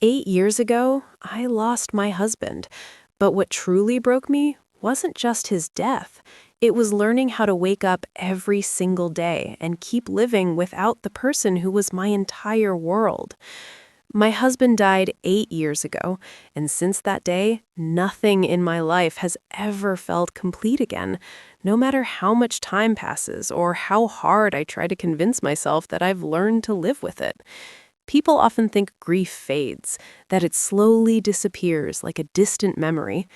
8 years ago, I lost my husband. But what truly broke me wasn't just his death. It was learning how to wake up every single day and keep living without the person who was my entire world. My husband died 8 years ago, and since that day, nothing in my life has ever felt complete again, no matter how much time passes or how hard I try to convince myself that I've learned to live with it. People often think grief fades, that it slowly disappears like a distant memory.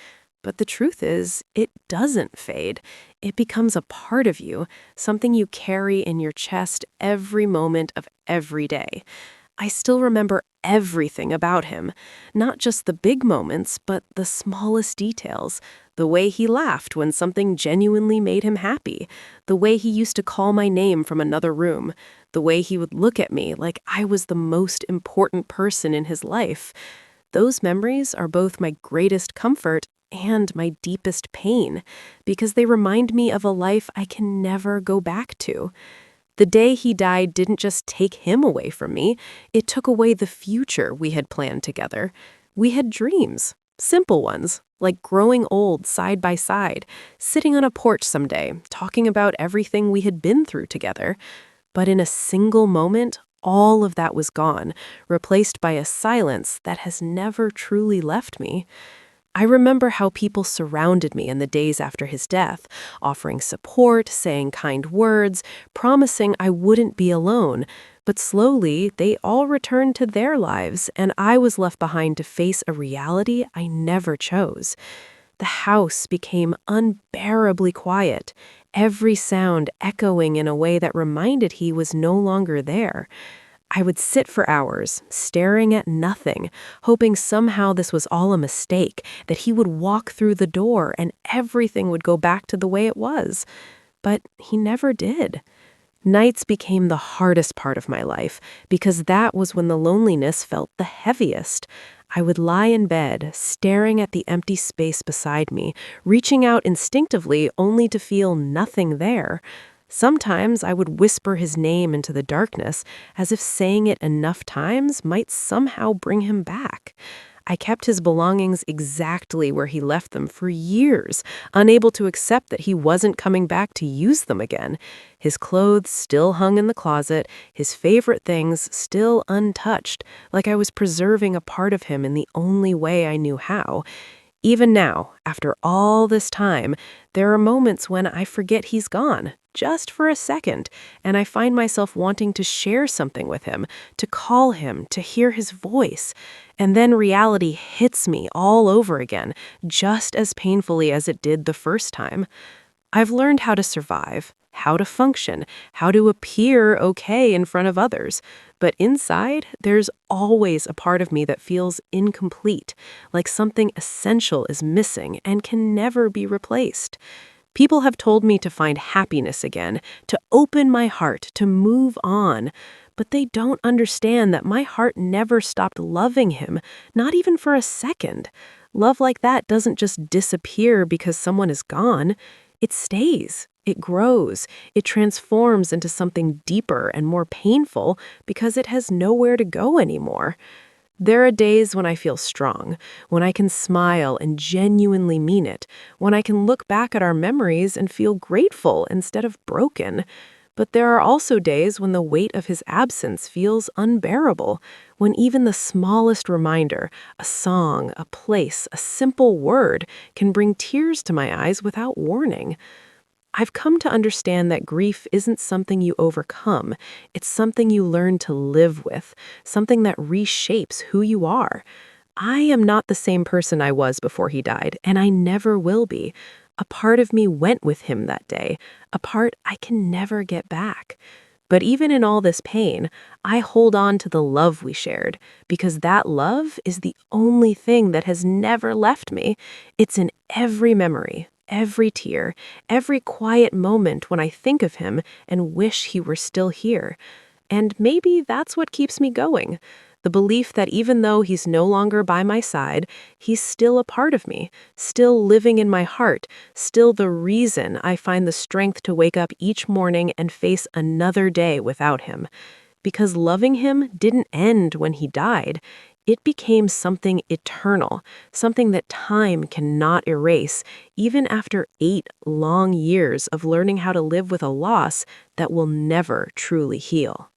But the truth is, it doesn't fade. It becomes a part of you, something you carry in your chest every moment of every day. I still remember everything about him, not just the big moments, but the smallest details. The way he laughed when something genuinely made him happy, the way he used to call my name from another room, the way he would look at me like I was the most important person in his life. Those memories are both my greatest comfort and my deepest pain, because they remind me of a life I can never go back to. The day he died didn't just take him away from me, it took away the future we had planned together. We had dreams, simple ones, like growing old side by side, sitting on a porch someday, talking about everything we had been through together. But in a single moment, all of that was gone, replaced by a silence that has never truly left me. I remember how people surrounded me in the days after his death, offering support, saying kind words, promising I wouldn't be alone. But slowly, they all returned to their lives, and I was left behind to face a reality I never chose. The house became unbearably quiet, every sound echoing in a way that reminded he was no longer there. I would sit for hours, staring at nothing, hoping somehow this was all a mistake, that he would walk through the door and everything would go back to the way it was. But he never did. Nights became the hardest part of my life, because that was when the loneliness felt the heaviest. I would lie in bed, staring at the empty space beside me, reaching out instinctively only to feel nothing there. Sometimes I would whisper his name into the darkness, as if saying it enough times might somehow bring him back. I kept his belongings exactly where he left them for years, unable to accept that he wasn't coming back to use them again. His clothes still hung in the closet, his favorite things still untouched, like I was preserving a part of him in the only way I knew how. Even now, after all this time, there are moments when I forget he's gone, just for a second, and I find myself wanting to share something with him, to call him, to hear his voice. And then reality hits me all over again, just as painfully as it did the first time. I've learned how to survive, how to function, how to appear okay in front of others. But inside, there's always a part of me that feels incomplete, like something essential is missing and can never be replaced. People have told me to find happiness again, to open my heart, to move on. But they don't understand that my heart never stopped loving him, not even for a second. Love like that doesn't just disappear because someone is gone. It stays. It grows. It transforms into something deeper and more painful because it has nowhere to go anymore. There are days when I feel strong, when I can smile and genuinely mean it, when I can look back at our memories and feel grateful instead of broken. But there are also days when the weight of his absence feels unbearable, when even the smallest reminder, a song, a place, a simple word, can bring tears to my eyes without warning. I've come to understand that grief isn't something you overcome, it's something you learn to live with, something that reshapes who you are. I am not the same person I was before he died, and I never will be. A part of me went with him that day, a part I can never get back. But even in all this pain, I hold on to the love we shared, because that love is the only thing that has never left me. It's in every memory, every tear, every quiet moment when I think of him and wish he were still here. And maybe that's what keeps me going. The belief that even though he's no longer by my side, he's still a part of me, still living in my heart, still the reason I find the strength to wake up each morning and face another day without him. Because loving him didn't end when he died. It became something eternal, something that time cannot erase, even after 8 long years of learning how to live with a loss that will never truly heal.